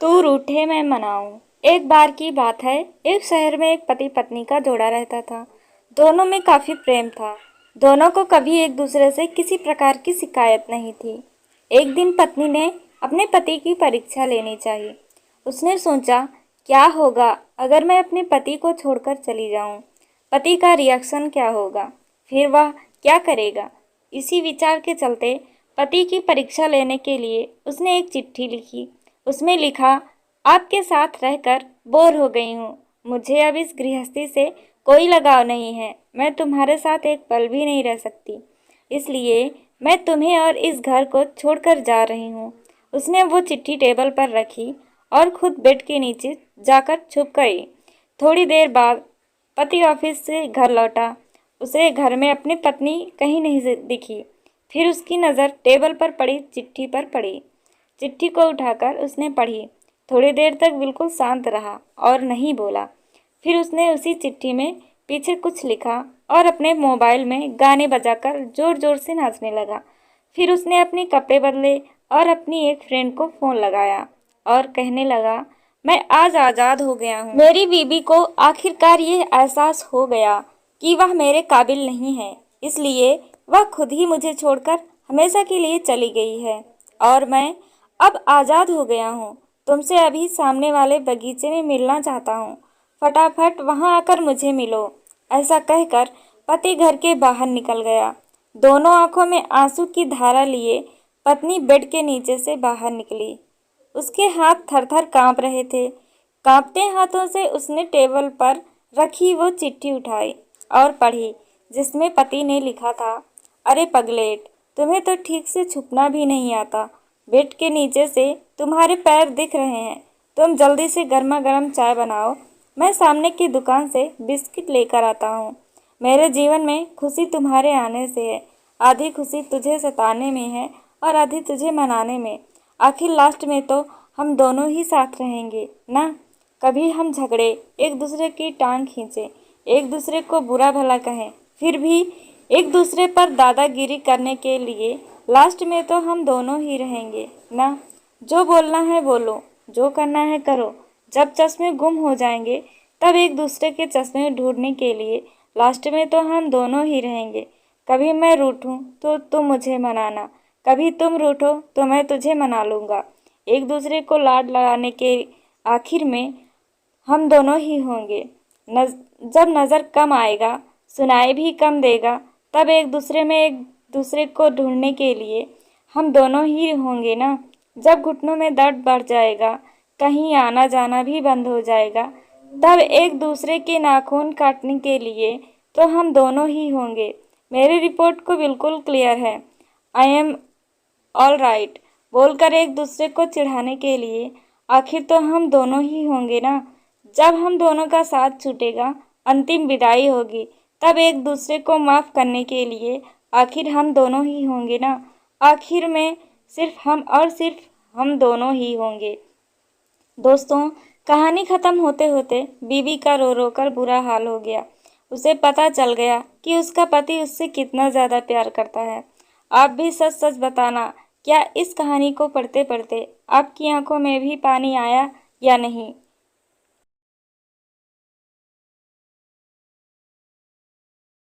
तू रूठे मैं मनाऊं। एक बार की बात है, एक शहर में एक पति पत्नी का जोड़ा रहता था। दोनों में काफी प्रेम था। दोनों को कभी एक दूसरे से किसी प्रकार की शिकायत नहीं थी। एक दिन पत्नी ने अपने पति की परीक्षा लेनी चाहिए। उसने सोचा, क्या होगा अगर मैं अपने पति को छोड़कर चली जाऊं? पति का रिएक्शन क्या होगा? फिर वह क्या करेगा? इसी विचार के चलते पति की परीक्षा लेने के लिए उसने एक चिट्ठी लिखी। उसमें लिखा, आपके साथ रहकर बोर हो गई हूँ। मुझे अब इस गृहस्थी से कोई लगाव नहीं है। मैं तुम्हारे साथ एक पल भी नहीं रह सकती। इसलिए मैं तुम्हें और इस घर को छोड़कर जा रही हूँ। उसने वो चिट्ठी टेबल पर रखी और खुद बेड के नीचे जाकर छुप गई। थोड़ी देर बाद पति ऑफिस से घर लौटा। उसे घर में अपनी पत्नी कहीं नहीं दिखी। फिर उसकी नज़र टेबल पर पड़ी चिट्ठी पर पड़ी। चिट्ठी को उठाकर उसने पढ़ी। थोड़ी देर तक बिल्कुल शांत रहा और नहीं बोला। फिर उसने उसी चिट्ठी में पीछे कुछ लिखा और अपने मोबाइल में गाने बजाकर जोर जोर से नाचने लगा। फिर उसने अपने कपड़े बदले और अपनी एक फ्रेंड को फ़ोन लगाया और कहने लगा, मैं आज आज़ाद हो गया हूँ। मेरी बीबी को आखिरकार ये एहसास हो गया कि वह मेरे काबिल नहीं है, इसलिए वह खुद ही मुझे छोड़कर हमेशा के लिए चली गई है और मैं अब आज़ाद हो गया हूँ। तुमसे अभी सामने वाले बगीचे में मिलना चाहता हूँ। फटाफट वहाँ आकर मुझे मिलो। ऐसा कहकर पति घर के बाहर निकल गया। दोनों आंखों में आंसू की धारा लिए पत्नी बेड के नीचे से बाहर निकली। उसके हाथ थर-थर कांप रहे थे। कांपते हाथों से उसने टेबल पर रखी वो चिट्ठी उठाई और पढ़ी, जिसमें पति ने लिखा था, अरे पगलेट, तुम्हें तो ठीक से छुपना भी नहीं आता। बेड के नीचे से तुम्हारे पैर दिख रहे हैं। तुम जल्दी से गर्मा गर्म चाय बनाओ। मैं सामने की दुकान से बिस्किट लेकर आता हूँ। मेरे जीवन में खुशी तुम्हारे आने से है। आधी खुशी तुझे सताने में है और आधी तुझे मनाने में। आखिर लास्ट में तो हम दोनों ही साथ रहेंगे ना। कभी हम झगड़े, एक दूसरे की टांग खींचे, एक दूसरे को बुरा भला कहें, फिर भी एक दूसरे पर दादागिरी करने के लिए लास्ट में तो हम दोनों ही रहेंगे ना। जो बोलना है बोलो, जो करना है करो। जब चश्मे गुम हो जाएंगे तब एक दूसरे के चश्मे ढूंढने के लिए लास्ट में तो हम दोनों ही रहेंगे। कभी मैं रूठूं तो तुम मुझे मनाना, कभी तुम रूठो तो मैं तुझे मना लूँगा। एक दूसरे को लाड लगाने के आखिर में हम दोनों ही होंगे। जब नज़र कम आएगा, सुनाई भी कम देगा, तब एक दूसरे को ढूंढने के लिए हम दोनों ही होंगे ना। जब घुटनों में दर्द बढ़ जाएगा, कहीं आना जाना भी बंद हो जाएगा, तब एक दूसरे के नाखून काटने के लिए तो हम दोनों ही होंगे। मेरी रिपोर्ट को बिल्कुल क्लियर है। आई एम ऑल राइट बोलकर एक दूसरे को चिढ़ाने के लिए आखिर तो हम दोनों ही होंगे ना। जब हम दोनों का साथ छूटेगा, अंतिम विदाई होगी, तब एक दूसरे को माफ़ करने के लिए आखिर हम दोनों ही होंगे ना। आखिर में सिर्फ हम और सिर्फ हम दोनों ही होंगे। दोस्तों, कहानी ख़त्म होते होते बीवी का रो रो कर बुरा हाल हो गया। उसे पता चल गया कि उसका पति उससे कितना ज़्यादा प्यार करता है। आप भी सच सच बताना, क्या इस कहानी को पढ़ते पढ़ते आपकी आंखों में भी पानी आया या नहीं?